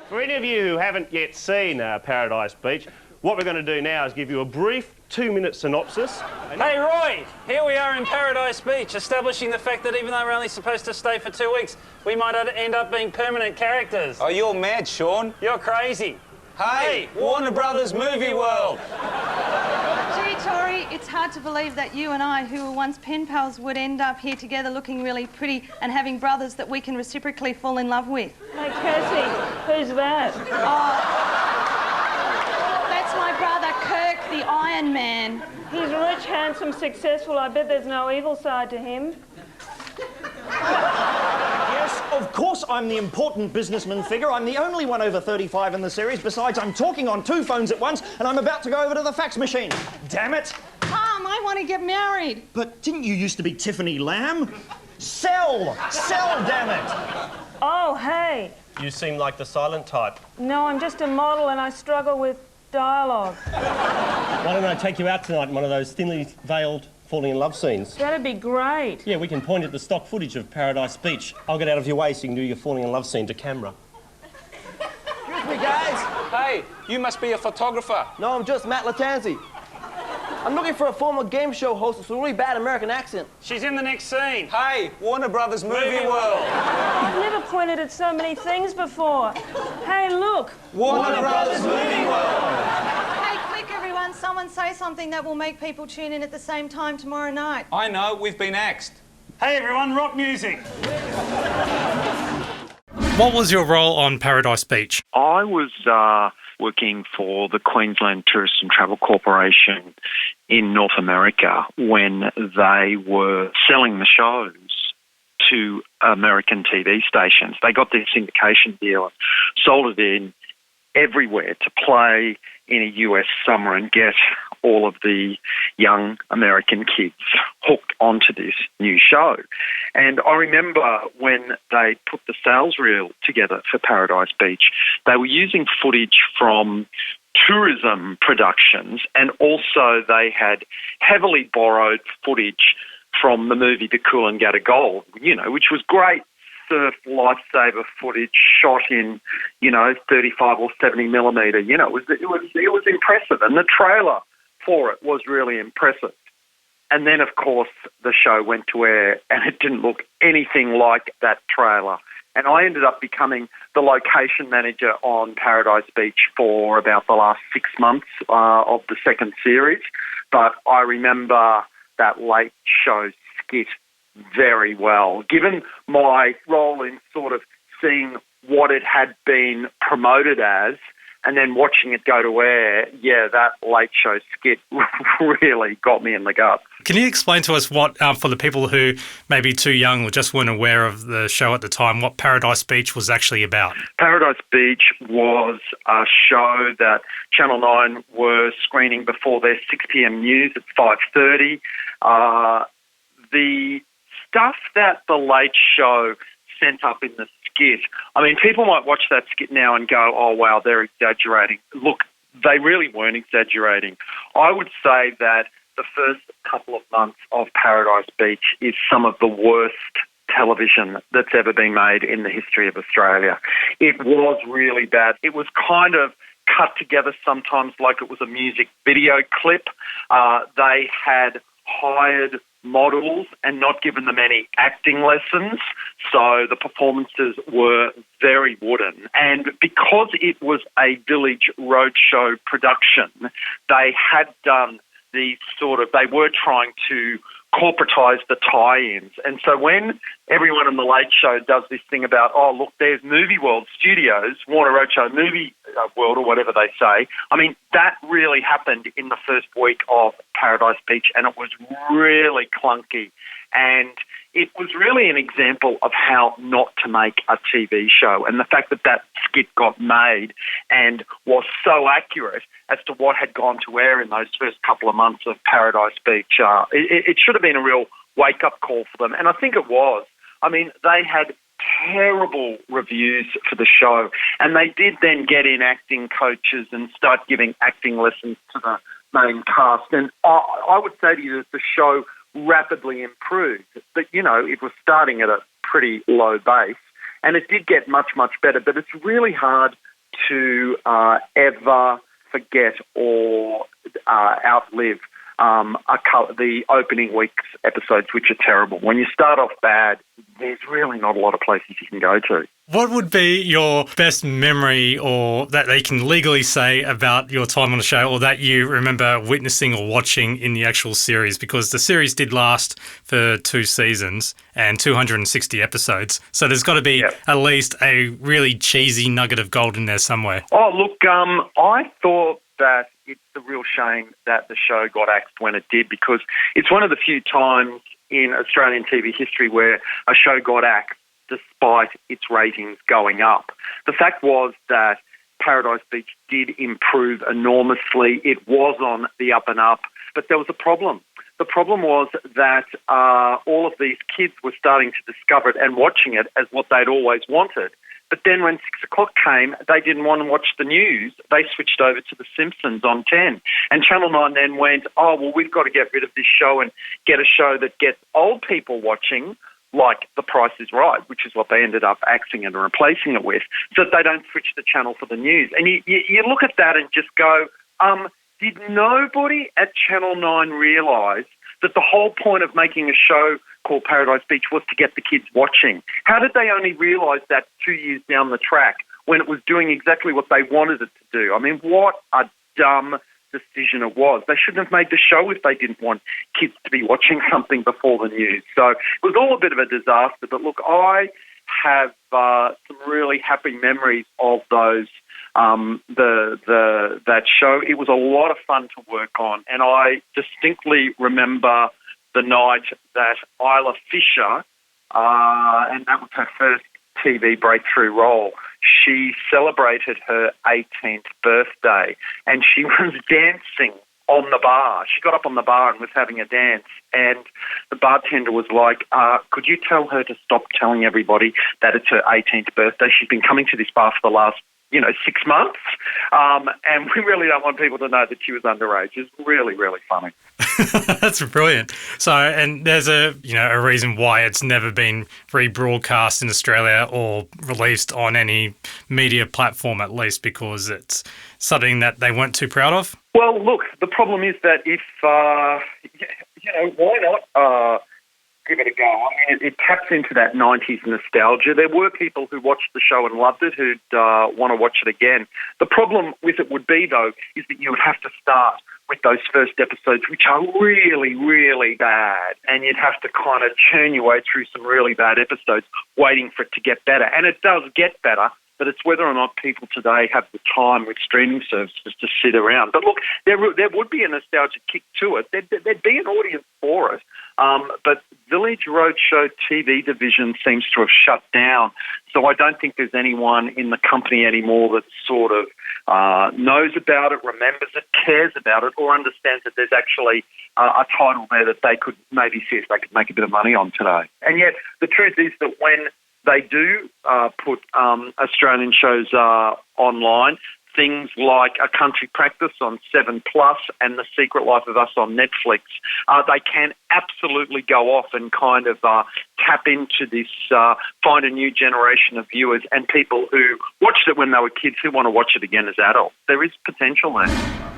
For any of you who haven't yet seen Paradise Beach, what we're going to do now is give you a brief 2-minute synopsis. Hey Roy, here we are in Paradise Beach, establishing the fact that even though we're only supposed to stay for 2 weeks, we might end up being permanent characters. Oh, you're mad, Sean. You're crazy. Hey, Warner Brothers Movie World. Gee, Tori, it's hard to believe that you and I, who were once pen pals, would end up here together looking really pretty and having brothers that we can reciprocally fall in love with. Hey, Cassie, who's that? That's my brother, Kirk, the Iron Man. He's rich, handsome, successful. I bet there's no evil side to him. Yes, of course I'm the important businessman figure. I'm the only one over 35 in the series. Besides, I'm talking on 2 phones at once, and I'm about to go over to the fax machine. Damn it! Tom, I want to get married. But didn't you used to be Tiffany Lamb? Sell! Sell, damn it! Oh, hey. You seem like the silent type. No, I'm just a model and I struggle with dialogue. Why don't I take you out tonight in one of those thinly veiled falling in love scenes? That'd be great. Yeah, we can point at the stock footage of Paradise Beach. I'll get out of your way so you can do your falling in love scene to camera. Excuse me, guys. Hey, you must be a photographer. No, I'm just Matt Latanzi. I'm looking for a former game show host with a really bad American accent. She's in the next scene. Hey, Warner Brothers Movie World. I've never pointed at so many things before. Hey, look. Warner Brothers Movie World. Hey, quick, everyone, someone say something that will make people tune in at the same time tomorrow night. I know, we've been axed. Hey everyone, rock music. What was your role on Paradise Beach? I was working for the Queensland Tourist and Travel Corporation in North America when they were selling the shows to American TV stations. They got their syndication deal and sold it in everywhere to play in a US summer and get all of the young American kids hooked onto this new show. And I remember when they put the sales reel together for Paradise Beach, they were using footage from tourism productions, and also they had heavily borrowed footage from the movie The Coolangatta Gold, which was great surf lifesaver footage shot in, 35 or 70 millimetre. It was impressive, and the trailer for it was really impressive. And then, of course, the show went to air, and it didn't look anything like that trailer. And I ended up becoming the location manager on Paradise Beach for about the last 6 months of the second series. But I remember that late show skit very well. Given my role in sort of seeing what it had been promoted as and then watching it go to air, yeah, that late show skit really got me in the gut. Can you explain to us what, for the people who may be too young or just weren't aware of the show at the time, what Paradise Beach was actually about? Paradise Beach was a show that Channel 9 were screening before their 6 p.m. news at 5:30. The stuff that the late show sent up in the skit, I mean, people might watch that skit now and go, oh, wow, they're exaggerating. Look, they really weren't exaggerating. I would say that the first couple of months of Paradise Beach is some of the worst television that's ever been made in the history of Australia. It was really bad. It was kind of cut together sometimes like it was a music video clip. They had hired models and not given them any acting lessons, so the performances were very wooden. And because it was a Village Roadshow production, they had done these they were trying to corporatise the tie-ins. And so when everyone on the Late Show does this thing about, oh, look, there's Movie World Studios, Warner Roadshow Movie World, or whatever they say, I mean, that really happened in the first week of Paradise Beach, and it was really clunky. And it was really an example of how not to make a TV show. And the fact that that skit got made and was so accurate as to what had gone to air in those first couple of months of Paradise Beach, it should have been a real wake-up call for them. And I think it was. I mean, they had terrible reviews for the show, and they did then get in acting coaches and start giving acting lessons to the main cast. And I would say to you that the show rapidly improved. But, you know, it was starting at a pretty low base, and it did get much, much better. But it's really hard to ever forget or outlive the opening week's episodes, which are terrible. When you start off bad, there's really not a lot of places you can go to. What would be your best memory or that they can legally say about your time on the show, or that you remember witnessing or watching in the actual series? Because the series did last for 2 seasons and 260 episodes. So there's got to be at least a really cheesy nugget of gold in there somewhere. Oh, look, I thought that it's a real shame that the show got axed when it did, because it's one of the few times in Australian TV history where a show got axed despite its ratings going up. The fact was that Paradise Beach did improve enormously. It was on the up and up, but there was a problem. The problem was that all of these kids were starting to discover it and watching it as what they'd always wanted. But then when 6 o'clock came, they didn't want to watch the news. They switched over to The Simpsons on 10. And Channel 9 then went, oh, well, we've got to get rid of this show and get a show that gets old people watching, like The Price is Right, which is what they ended up axing and replacing it with, so that they don't switch the channel for the news. And you look at that and just go, did nobody at Channel 9 realise that the whole point of making a show called Paradise Beach was to get the kids watching? How did they only realise that 2 years down the track when it was doing exactly what they wanted it to do? I mean, what a dumb decision it was. They shouldn't have made the show if they didn't want kids to be watching something before the news. So it was all a bit of a disaster. But look, I have some really happy memories of those that show. It was a lot of fun to work on, and I distinctly remember the night that Isla Fisher, and that was her first TV breakthrough role, she celebrated her 18th birthday, and she was dancing on the bar. She got up on the bar and was having a dance, and the bartender was like, could you tell her to stop telling everybody that it's her 18th birthday? She's been coming to this bar for the last 6 months, and we really don't want people to know that she was underage. It's really, really funny. That's brilliant. So, and there's a reason why it's never been rebroadcast in Australia or released on any media platform, at least, because it's something that they weren't too proud of. Well, look, the problem is that if why not give it a go? I mean, it taps into that 90s nostalgia. There were people who watched the show and loved it who'd want to watch it again. The problem with it would be, though, is that you would have to start with those first episodes, which are really, really bad, and you'd have to kind of churn your way through some really bad episodes waiting for it to get better. And it does get better, but it's whether or not people today have the time with streaming services to sit around. But look, there would be a nostalgic kick to it. There'd be an audience for it. But Village Roadshow TV division seems to have shut down. So I don't think there's anyone in the company anymore that sort of knows about it, remembers it, cares about it, or understands that there's actually a title there that they could maybe see if they could make a bit of money on today. And yet the truth is that when they do put Australian shows online, things like A Country Practice on 7 Plus and The Secret Life of Us on Netflix, they can absolutely go off and kind of tap into this, find a new generation of viewers and people who watched it when they were kids who want to watch it again as adults. There is potential there.